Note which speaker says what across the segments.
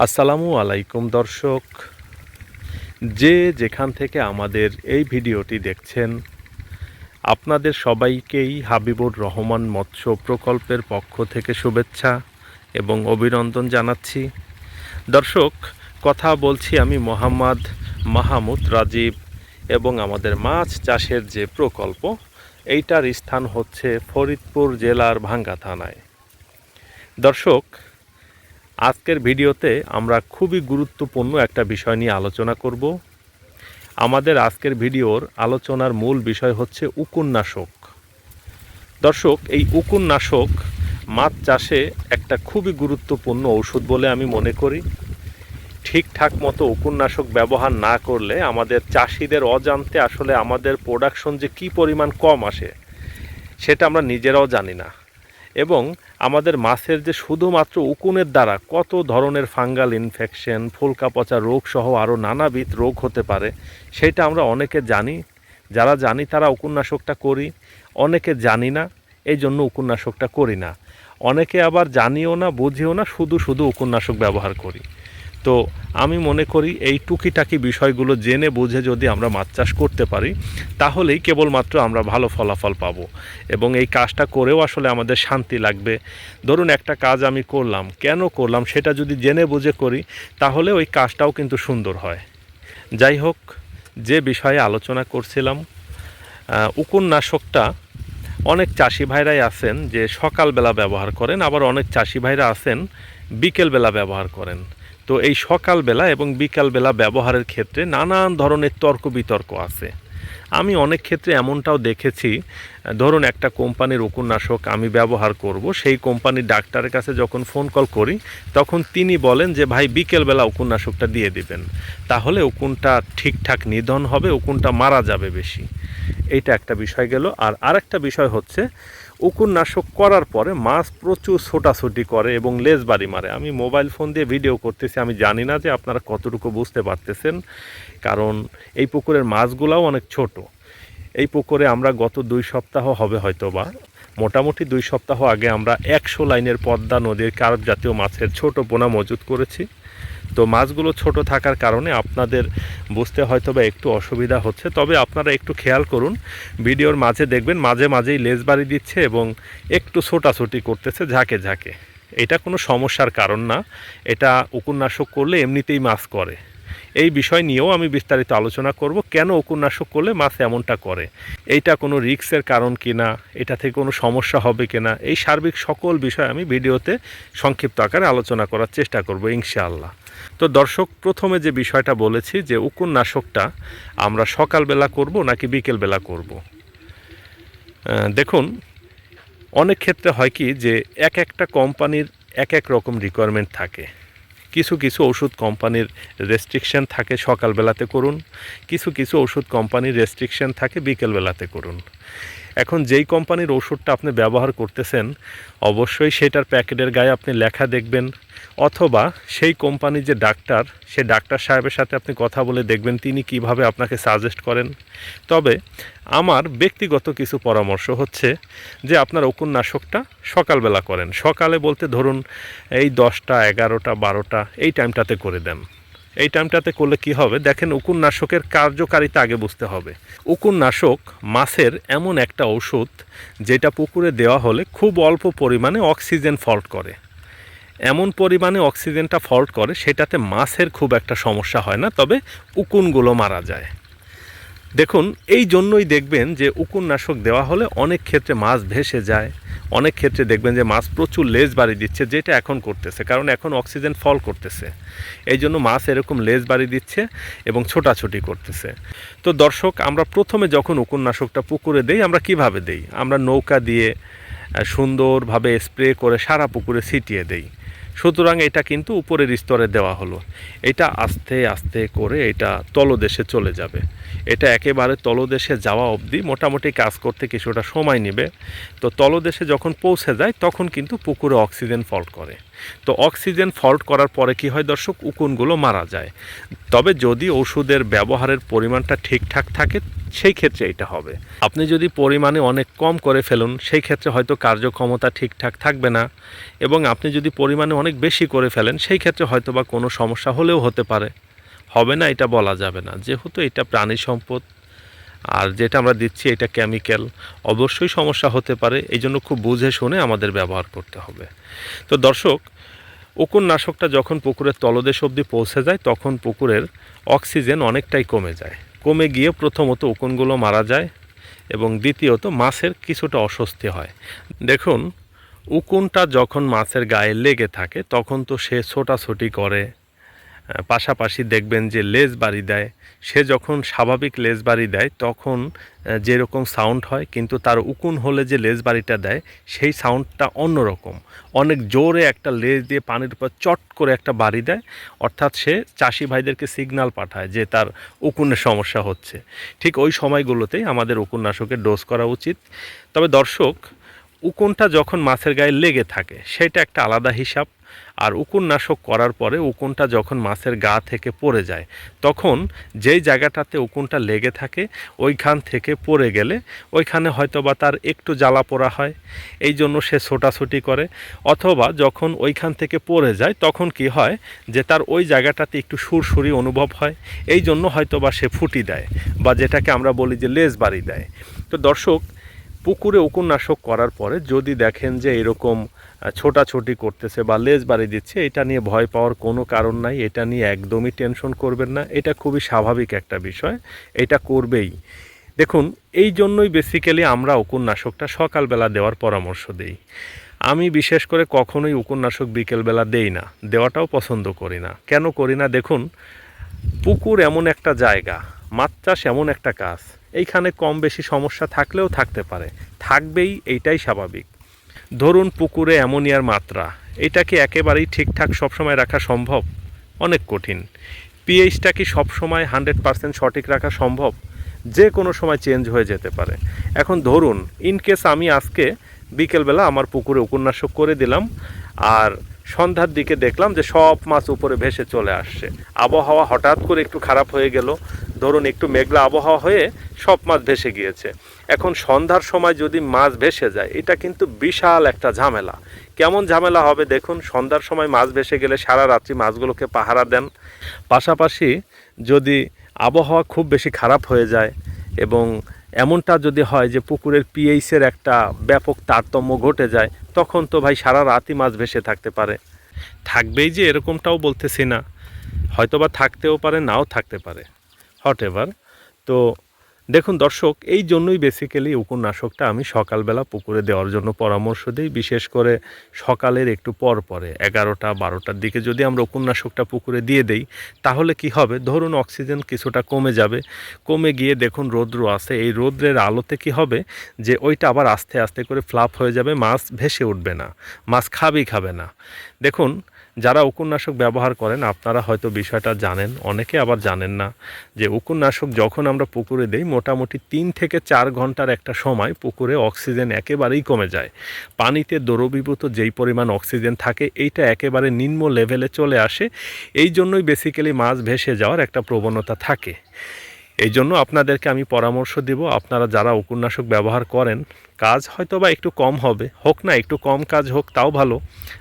Speaker 1: আসসালামু আলাইকুম দর্শক, যে যেখান থেকে আমাদের এই ভিডিওটি দেখছেন আপনাদের সবাইকেই হাবিবুর রহমান মৎস্য প্রকল্পের পক্ষ থেকে শুভেচ্ছা এবং অভিনন্দন জানাচ্ছি। দর্শক, কথা বলছি আমি মোহাম্মদ মাহমুদ রাজীব এবং আমাদের মাছ চাষের যে প্রকল্প এইটার স্থান হচ্ছে ফরিদপুর জেলার ভাঙ্গা থানায়। দর্শক, আজকের ভিডিওতে আমরা খুবই গুরুত্বপূর্ণ একটা বিষয় নিয়ে আলোচনা করব। আমাদের আজকের ভিডিওর আলোচনার মূল বিষয় হচ্ছে উকুননাশক। দর্শক, এই উকুননাশক মাছ চাষে একটা খুবই গুরুত্বপূর্ণ ঔষধ বলে আমি মনে করি। ঠিকঠাক মতো উকুননাশক ব্যবহার না করলে আমাদের চাষিদের অজান্তে আসলে আমাদের প্রোডাকশন যে কী পরিমাণ কম আসে সেটা আমরা নিজেরাও জানি না, এবং আমাদের মাছের যে শুধুমাত্র উকুনের দ্বারা কত ধরনের ফাঙ্গাল ইনফেকশন, ফুলকা পচা রোগ সহ আরও নানাবিধ রোগ হতে পারে সেটা আমরা অনেকে জানি। যারা জানি তারা উকুননাশকটা করি, অনেকে জানি না এই জন্য উকুননাশকটা করি না। অনেকে আবার জানিও না, বুঝিও না, শুধু শুধু উকুননাশক ব্যবহার করি। তো আমি মনে করি এই টুকিটাকি বিষয়গুলো জেনে বুঝে যদি আমরা মাছ চাষ করতে পারি তাহলেই কেবলমাত্র আমরা ভালো ফলাফল পাবো, এবং এই কাজটা করেও আসলে আমাদের শান্তি লাগবে। ধরুন একটা কাজ আমি করলাম, কেন করলাম সেটা যদি জেনে বুঝে করি তাহলে ওই কাজটাও কিন্তু সুন্দর হয়। যাই হোক, যে বিষয়ে আলোচনা করছিলাম, উকুননাশকটা অনেক চাষি ভাইরাই আছেন যে সকালবেলা ব্যবহার করেন, আবার অনেক চাষি ভাইরা আছেন বিকেলবেলা ব্যবহার করেন। তো এই সকালবেলা এবং বিকালবেলা ব্যবহারের ক্ষেত্রে নানান ধরনের তর্ক বিতর্ক আছে। আমি অনেক ক্ষেত্রে এমনটাও দেখেছি, ধরুন একটা কোম্পানির উকুননাশক আমি ব্যবহার করব, সেই কোম্পানির ডাক্তারের কাছে যখন ফোন কল করি তখন তিনি বলেন যে ভাই বিকেলবেলা উকুননাশকটা দিয়ে দিবেন, তাহলে উকুনটা ঠিকঠাক নিধন হবে, উকুনটা মারা যাবে বেশি। এইটা একটা বিষয় গেল। আর আরেকটা বিষয় হচ্ছে উকুননাশক করার পরে মাছ প্রচুর ছোটাছুটি করে এবং লেজ বাড়ি মারে। আমি মোবাইল ফোন দিয়ে ভিডিও করতেছি, আমি জানি না যে আপনারা কতটুকু বুঝতে পারতেছেন, কারণ এই পুকুরের মাছগুলাও অনেক ছোট। এই পুকুরে আমরা গত 2 সপ্তাহ হবে হয়তো বা, মোটামুটি 2 সপ্তাহ আগে আমরা 100 লাইনের পদ্মা নদীর কার্প জাতীয় মাছের ছোট পোনা মজুত করেছি। তো মাছগুলো ছোট থাকার কারণে আপনাদের বুঝতে হয়তো বা একটু অসুবিধা হচ্ছে, তবে আপনারা একটু খেয়াল করুন, ভিডিওর মাঝে দেখবেন মাঝে মাঝেই লেজ বাড়ি দিচ্ছে এবং একটু ছোটাছুটি করতেছে ঝাঁকে ঝাঁকে। এটা কোনো সমস্যার কারণ না, এটা উকুননাশক করলে এমনিতেই মাছ করে। এই বিষয় নিয়েও আমি বিস্তারিত আলোচনা করব, কেন উকুননাশক করলে মাছ এমনটা করে, এইটা কোনো রিস্কের কারণ কিনা, এটা থেকে কোনো সমস্যা হবে কিনা, এই সার্বিক সকল বিষয় আমি ভিডিওতে সংক্ষিপ্ত আকারে আলোচনা করার চেষ্টা করব ইনশাআল্লাহ। তো দর্শক, প্রথমে যে বিষয়টা বলেছি যে উকুননাশকটা আমরা সকালবেলা করব নাকি বিকেলবেলা করব। দেখুন, অনেক ক্ষেত্রে হয় কি যে এক একটা কোম্পানির এক এক রকম রিকোয়ারমেন্ট থাকে। কিছু কিছু ওষুধ কোম্পানির রেস্ট্রিকশন থাকে সকালবেলাতে করুন, কিছু কিছু ওষুধ কোম্পানির রেস্ট্রিকশন থাকে বিকেলবেলাতে করুন। এখন যেই কোম্পানির ওষুধটা আপনি ব্যবহার করতেছেন অবশ্যই সেটার প্যাকেটের গায়ে আপনি লেখা দেখবেন, অথবা সেই কোম্পানির যে ডাক্তার, সে ডাক্তার সাহেবের সাথে আপনি কথা বলে দেখবেন তিনি কিভাবে আপনাকে সাজেস্ট করেন। তবে আমার ব্যক্তিগত কিছু পরামর্শ হচ্ছে যে আপনার উকুননাশকটা সকালবেলা করেন। সকালে বলতে ধরুন এই 10টা 11টা 12টা এই টাইমটাতে করে দেন। এই টাইমটাতে করলে কি হবে দেখেন, উকুননাশকের কার্যকারিতা আগে বুঝতে হবে। উকুননাশক মাছের এমন একটা ওষুধ যেটা পুকুরে দেওয়া হলে খুব অল্প পরিমাণে অক্সিজেন ফল্ট করে। এমন পরিমাণে অক্সিজেনটা ফল্ট করে সেটাতে মাছের খুব একটা সমস্যা হয় না, তবে উকুনগুলো মারা যায়। দেখুন, এই জন্যই দেখবেন যে উকুননাশক দেওয়া হলে অনেক ক্ষেত্রে মাছ ভেসে যায়, অনেক ক্ষেত্রে দেখবেন যে মাছ প্রচুর লেজ বাড়ি দিচ্ছে, যেটা এখন করতেছে, কারণ এখন অক্সিজেন ফল করতেছে, এই জন্য মাছ এরকম লেজ বাড়ি দিচ্ছে এবং ছোটাছুটি করতেছে। তো দর্শক, আমরা প্রথমে যখন উকুননাশকটা পুকুরে দেই আমরা কিভাবে দেই, আমরা নৌকা দিয়ে সুন্দরভাবে স্প্রে করে সারা পুকুরে ছিটিয়ে দেই। সুতরাং এটা কিন্তু উপরের স্তরে দেওয়া হলো, এটা আস্তে আস্তে করে এটা তলদেশে চলে যাবে। এটা একেবারে তলদেশে যাওয়া অবধি মোটামুটি কাজ করতে কিছুটা সময় নেবে। তো তলদেশে যখন পৌঁছে যায় তখন কিন্তু পুকুরে অক্সিজেন ফল্ট করে। তো অক্সিজেন ফল্ট করার পরে কি হয় দর্শক, উকুনগুলো মারা যায়। তবে যদি ওষুধের ব্যবহারের পরিমাণটা ঠিকঠাক থাকে সেই ক্ষেত্রে এটা হবে। আপনি যদি পরিমাণে অনেক কম করে ফেলুন সেই ক্ষেত্রে হয়তো কার্যক্ষমতা ঠিকঠাক থাকবে না, এবং আপনি যদি পরিমাণে অনেক বেশি করে ফেলেন সেই ক্ষেত্রে হয়তো বা কোনো সমস্যা হলেও হতে পারে। হবে না এটা বলা যাবে না, যেহেতু এটা প্রাণী সম্পদ আর যেটা আমরা দিচ্ছি এটা কেমিক্যাল, অবশ্যই সমস্যা হতে পারে। এই জন্য খুব বুঝে শুনে আমাদের ব্যবহার করতে হবে। তো দর্শক, উকুননাশকটা যখন পুকুরের তলদেশ অবধি পৌঁছে যায় তখন পুকুরের অক্সিজেন অনেকটাই কমে যায়। কমে গিয়ে প্রথমত উকুনগুলো মারা যায় এবং দ্বিতীয়ত মাছের কিছুটা অস্বস্তি হয়। দেখুন, উকুনটা যখন মাছের গায়ে লেগে থাকে তখন তো সে ছোটাছুটি করে, পাশাপাশি দেখবেন যে লেজ বাড়ি দেয়। সে যখন স্বাভাবিক লেজ বাড়ি দেয় তখন যেরকম সাউন্ড হয়, কিন্তু তার উকুন হলে যে লেজ বাড়িটা দেয় সেই সাউন্ডটা অন্যরকম। অনেক জোরে একটা লেজ দিয়ে পানির উপর চট করে একটা বাড়ি দেয়, অর্থাৎ সে চাষি ভাইদেরকে সিগন্যাল পাঠায় যে তার উকুনের সমস্যা হচ্ছে। ঠিক ওই সময়গুলোতেই আমাদের উকুননাশকের ডোজ করা উচিত। তবে দর্শক, উকুনটা যখন মাছের গায়ে লেগে থাকে সেটা একটা আলাদা হিসাব, আর উকুননাশক করার পরে উকুনটা যখন মাছের গা থেকে পড়ে যায় তখন যেই জায়গাটাতে উকুনটা লেগে থাকে ওইখান থেকে পড়ে গেলে ওইখানে হয়তো বা তার একটু জ্বালা পোড়া হয়, এই জন্য সে ছোটাছুটি করে। অথবা যখন ওইখান থেকে পড়ে যায় তখন কি হয় যে তার ওই জায়গাটাতে একটু সুরসুরি অনুভব হয়, এই জন্য হয়তো বা সে ফুটি দেয়, বা যেটাকে আমরা বলি যে লেজ বাড়ি দেয়। তো দর্শক, পুকুরে উকুননাশক করার পরে যদি দেখেন যে এরকম ছোটাছুটি করতেছে বা লেজ বাড়ি দিচ্ছে, এটা নিয়ে ভয় পাওয়ার কোনো কারণ নাই, এটা নিয়ে একদমই টেনশন করবেন না। এটা খুবই স্বাভাবিক একটা বিষয়, এটা করবেই। দেখুন, এই জন্যই বেসিক্যালি আমরা উকুননাশকটা সকালবেলা দেওয়ার পরামর্শ দিই। আমি বিশেষ করে কখনোই উকুননাশক বিকেলবেলা দেই না, দেওয়াটাও পছন্দ করি না। কেন করি না? দেখুন, পুকুর এমন একটা জায়গা, মাছ চাষ এমন একটা কাজ, এইখানে কম বেশি সমস্যা থাকলেও থাকতে পারে, থাকবেই, এইটাই স্বাভাবিক। ধরুন পুকুরে অ্যামোনিয়ার মাত্রা, এটা কি একেবারেই ঠিকঠাক সবসময় রাখা সম্ভব? অনেক কঠিন। পিএইচটা কি সবসময় 100% সঠিক রাখা সম্ভব? যে কোনো সময় চেঞ্জ হয়ে যেতে পারে। এখন ধরুন ইনকেস আমি আজকে বিকেলবেলা আমার পুকুরে উকুননাশক করে দিলাম, আর সন্ধ্যার দিকে দেখলাম যে সব মাছ উপরে ভেসে চলে আসছে। আবহাওয়া হঠাৎ করে একটু খারাপ হয়ে গেল, ধরুন একটু মেঘলা আবহাওয়া হয়ে সব মাছ ভেসে গিয়েছে। এখন সন্ধ্যার সময় যদি মাছ ভেসে যায় এটা কিন্তু বিশাল একটা ঝামেলা। কেমন ঝামেলা হবে দেখুন, সন্ধ্যার সময় মাছ ভেসে গেলে সারা রাত্রি মাছগুলোকে পাহারা দেন। পাশাপাশি যদি আবহাওয়া খুব বেশি খারাপ হয়ে যায় এবং এমনটা যদি হয় যে পুকুরের পিএইচের একটা ব্যাপক তারতম্য ঘটে যায়, তখন তো ভাই সারা রাতই মাছ ভেসে থাকতে পারে। থাকবেই যে এরকমটাও বলতেছি না, হয়তোবা থাকতেও পারে, নাও থাকতে পারে, হটএভার। তো দেখুন দর্শক, এই জন্যই বেসিক্যালি উকুননাশকটা আমি সকালবেলা পুকুরে দেওয়ার জন্য পরামর্শ দিই। বিশেষ করে সকালের একটু পর পরে 11টা-12টার দিকে যদি আমরা উকুননাশকটা পুকুরে দিয়ে দেই তাহলে কি হবে, ধরুন অক্সিজেন কিছুটা কমে যাবে, কমে গিয়ে দেখুন রৌদ্র আছে, এই রৌদ্রের আলোতে কি হবে যে ওইটা আবার আস্তে আস্তে করে ফ্লাপ হয়ে যাবে, মাছ ভেসে উঠবে না, মাছ খাবে না। দেখুন, যারা উকুননাশক ব্যবহার করেন আপনারা হয়তো বিষয়টা জানেন, অনেকে আবার জানেন না যে উকুননাশক যখন আমরা পুকুরে দেই মোটামুটি 3 থেকে 4 ঘন্টার একটা সময় পুকুরে অক্সিজেন একেবারেই কমে যায়। পানিতে দ্রবীভূত যেই পরিমাণ অক্সিজেন থাকে এইটা একেবারে নিম্ন লেভেলে চলে আসে, এই জন্যই বেসিক্যালি মাছ ভেসে যাওয়ার একটা প্রবণতা থাকে। এই জন্য আপনাদেরকে আমি পরামর্শ দিব, আপনারা যারা উকুননাশক ব্যবহার করেন কাজ হয়তো বা একটু কম হবে, হোক না একটু কম কাজ হোক তাও ভালো।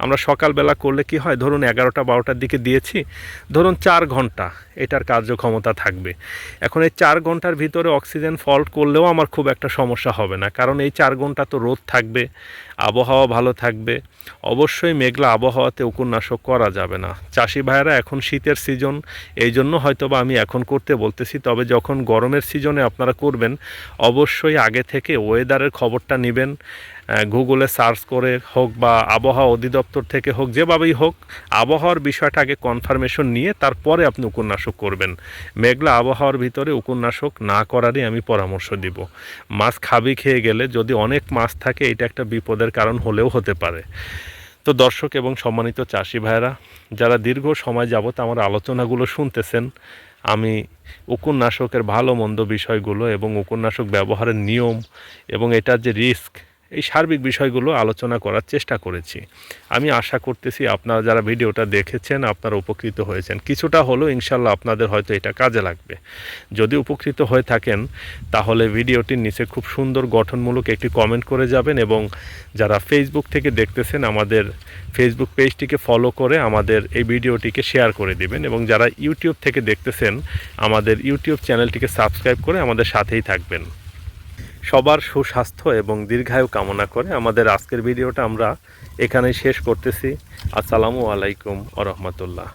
Speaker 1: আমরা সকালবেলা করলে কি হয়, ধরুন 11টা-12টার দিকে দিয়েছি, ধরুন 4 ঘন্টা এটার কার্যক্ষমতা থাকবে। এখন এই 4 ঘন্টার ভিতরে অক্সিজেন ফল্ট করলেও আমার খুব একটা সমস্যা হবে না, কারণ এই 4 ঘন্টা তো রোদ থাকবে, আবহাওয়া ভালো থাকবে। অবশ্যই মেঘলা আবহাওয়াতে উকুননাশক করা যাবে না। চাষি ভাইয়েরা এখন শীতের সিজন, এই জন্য হয়তো বা আমি এখন করতে বলতেছি, তবে যখন গরমের সিজনে আপনারা করবেন অবশ্যই আগে থেকে ওয়েদারের খবরটা নেবেন, গুগলে সার্চ করে হোক বা আবহাওয়া অধিদপ্তর থেকে হোক, যেভাবেই হোক আবহাওয়ার বিষয়টা আগে কনফার্মেশন নিয়ে তারপরে আপনি উকুননাশক করবেন। মেঘলা আবহাওয়ার ভিতরে উকুননাশক না করারই আমি পরামর্শ দিব। মাছ খেয়ে গেলে যদি অনেক মাছ থাকে এটা একটা বিপদের কারণ হলেও হতে পারে। তো দর্শক এবং সম্মানিত চাষি ভাইয়েরা, যারা দীর্ঘ সময় যাবত আমার আলোচনাগুলো শুনতেছেন, আমি উকুননাশকের ভালো মন্দ বিষয়গুলো এবং উকুননাশক ব্যবহারের নিয়ম এবং এটার যে রিস্ক, এই সার্বিক বিষয়গুলো আলোচনা করার চেষ্টা করেছি। আমি আশা করতেছি আপনারা যারা ভিডিওটা দেখেছেন আপনারা উপকৃত হয়েছেন, কিছুটা হলেও ইনশাল্লাহ আপনাদের হয়তো এটা কাজে লাগবে। যদি উপকৃত হয়ে থাকেন তাহলে ভিডিওটির নিচে খুব সুন্দর গঠনমূলক একটি কমেন্ট করে যাবেন, এবং যারা ফেসবুক থেকে দেখতেছেন আমাদের ফেসবুক পেজটিকে ফলো করে আমাদের এই ভিডিওটিকে শেয়ার করে দিবেন, এবং যারা ইউটিউব থেকে দেখতেছেন আমাদের ইউটিউব চ্যানেলটিকে সাবস্ক্রাইব করে আমাদের সাথেই থাকবেন। সবার সুস্বাস্থ্য এবং দীর্ঘায়ু কামনা করে আমাদের আজকের ভিডিওটা আমরা এখানেই শেষ করতেছি। আসসালামু আলাইকুম ওয়া রাহমাতুল্লাহ।